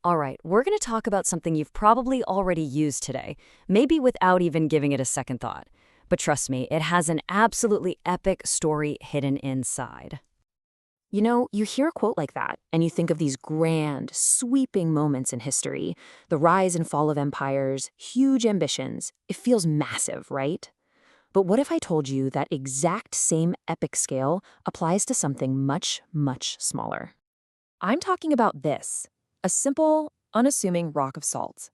All right, we're going to talk about something you've probably already used today, maybe without even giving it a second thought. But trust me, it has an absolutely epic story hidden inside. You know, you hear a quote like that, and you think of these grand, sweeping moments in history, the rise and fall of empires, huge ambitions. It feels massive, right? But what if I told you that exact same epic scale applies to something much, much smaller? I'm talking about this, a simple, unassuming rock of salt.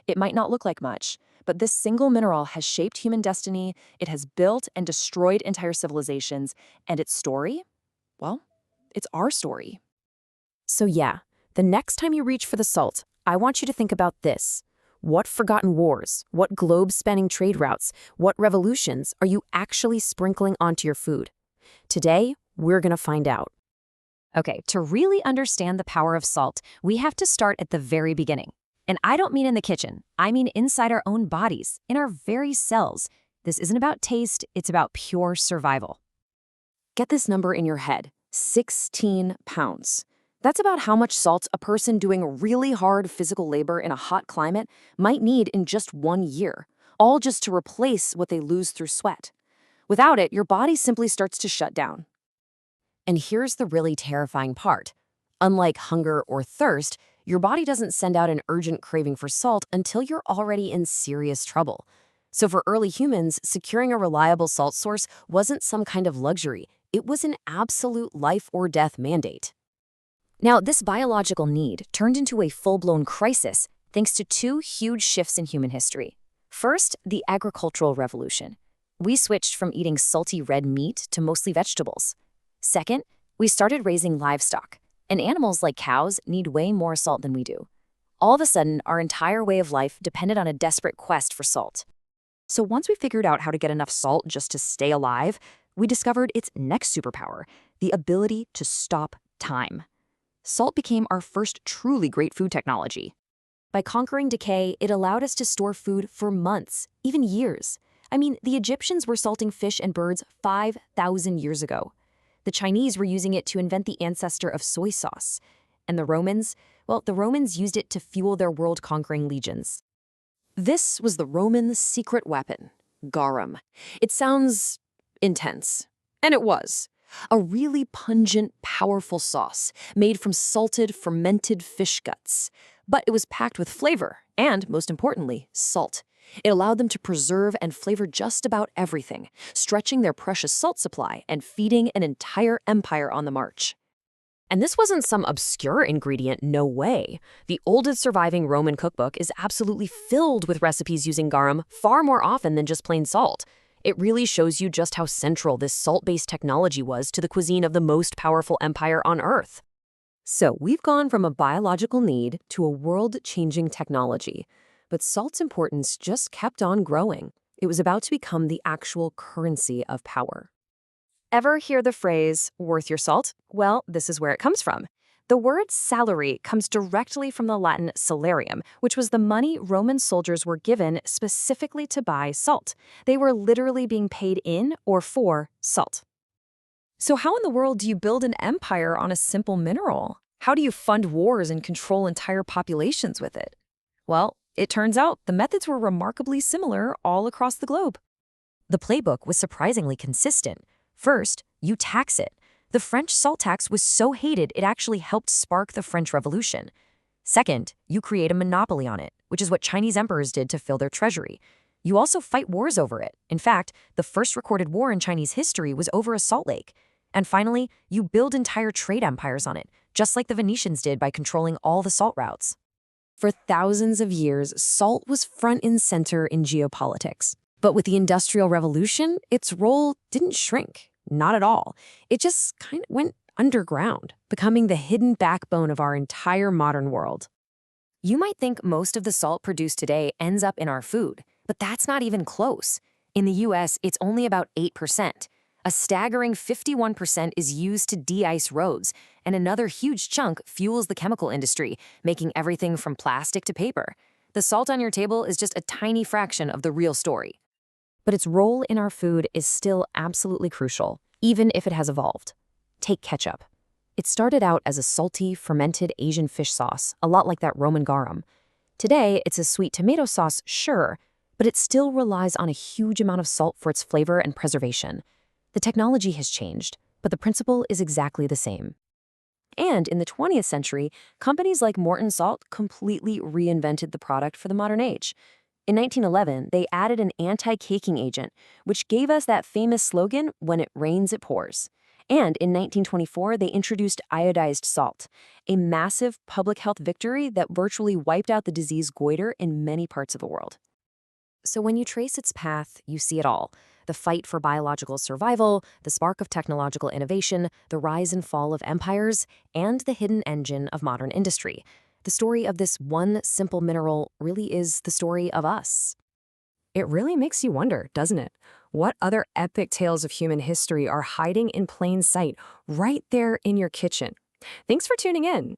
It might not look like much, but this single mineral has shaped human destiny, it has built and destroyed entire civilizations, and its story? Well, it's our story. So yeah, the next time you reach for the salt, I want you to think about this. What forgotten wars, what globe-spanning trade routes, what revolutions are you actually sprinkling onto your food? Today, we're going to find out. Okay, to really understand the power of salt, we have to start at the very beginning. And I don't mean in the kitchen, I mean inside our own bodies, in our very cells. This isn't about taste, it's about pure survival. Get this number in your head, 16 pounds. That's about how much salt a person doing really hard physical labor in a hot climate might need in just 1 year, all just to replace what they lose through sweat. Without it, your body simply starts to shut down. And here's the really terrifying part. Unlike hunger or thirst, your body doesn't send out an urgent craving for salt until you're already in serious trouble. So for early humans, securing a reliable salt source wasn't some kind of luxury. It was an absolute life or death mandate. Now, this biological need turned into a full-blown crisis thanks to two huge shifts in human history. First, the agricultural revolution. We switched from eating salty red meat to mostly vegetables. Second, we started raising livestock, and animals like cows need way more salt than we do. All of a sudden, our entire way of life depended on a desperate quest for salt. So once we figured out how to get enough salt just to stay alive, we discovered its next superpower, the ability to stop time. Salt became our first truly great food technology. By conquering decay, it allowed us to store food for months, even years. I mean, the Egyptians were salting fish and birds 5,000 years ago. The Chinese were using it to invent the ancestor of soy sauce. And the Romans? Well, the Romans used it to fuel their world-conquering legions. This was the Romans' secret weapon, garum. It sounds intense. And it was. A really pungent, powerful sauce made from salted, fermented fish guts. But it was packed with flavor and, most importantly, salt. It allowed them to preserve and flavor just about everything, stretching their precious salt supply and feeding an entire empire on the march. And this wasn't some obscure ingredient, no way. The oldest surviving Roman cookbook is absolutely filled with recipes using garum far more often than just plain salt. It really shows you just how central this salt-based technology was to the cuisine of the most powerful empire on Earth. So we've gone from a biological need to a world-changing technology. But salt's importance just kept on growing. It was about to become the actual currency of power. Ever hear the phrase, worth your salt? Well, this is where it comes from. The word salary comes directly from the Latin salarium, which was the money Roman soldiers were given specifically to buy salt. They were literally being paid in or for salt. So how in the world do you build an empire on a simple mineral? How do you fund wars and control entire populations with it? Well, it turns out the methods were remarkably similar all across the globe. The playbook was surprisingly consistent. First, you tax it. The French salt tax was so hated it actually helped spark the French Revolution. Second, you create a monopoly on it, which is what Chinese emperors did to fill their treasury. You also fight wars over it. In fact, the first recorded war in Chinese history was over a salt lake. And finally, you build entire trade empires on it, just like the Venetians did by controlling all the salt routes. For thousands of years, salt was front and center in geopolitics. But with the Industrial Revolution, its role didn't shrink. Not at all. It just kind of went underground, becoming the hidden backbone of our entire modern world. You might think most of the salt produced today ends up in our food, but that's not even close. In the US, it's only about 8%. A staggering 51% is used to de-ice roads, and another huge chunk fuels the chemical industry, making everything from plastic to paper. The salt on your table is just a tiny fraction of the real story. But its role in our food is still absolutely crucial, even if it has evolved. Take ketchup. It started out as a salty, fermented Asian fish sauce, a lot like that Roman garum. Today, it's a sweet tomato sauce, sure, but it still relies on a huge amount of salt for its flavor and preservation. The technology has changed, but the principle is exactly the same. And in the 20th century, companies like Morton Salt completely reinvented the product for the modern age. In 1911, they added an anti-caking agent, which gave us that famous slogan, "When it rains, it pours." And in 1924, they introduced iodized salt, a massive public health victory that virtually wiped out the disease goiter in many parts of the world. So when you trace its path, you see it all. The fight for biological survival, the spark of technological innovation, the rise and fall of empires, and the hidden engine of modern industry. The story of this one simple mineral really is the story of us. It really makes you wonder, doesn't it? What other epic tales of human history are hiding in plain sight right there in your kitchen? Thanks for tuning in.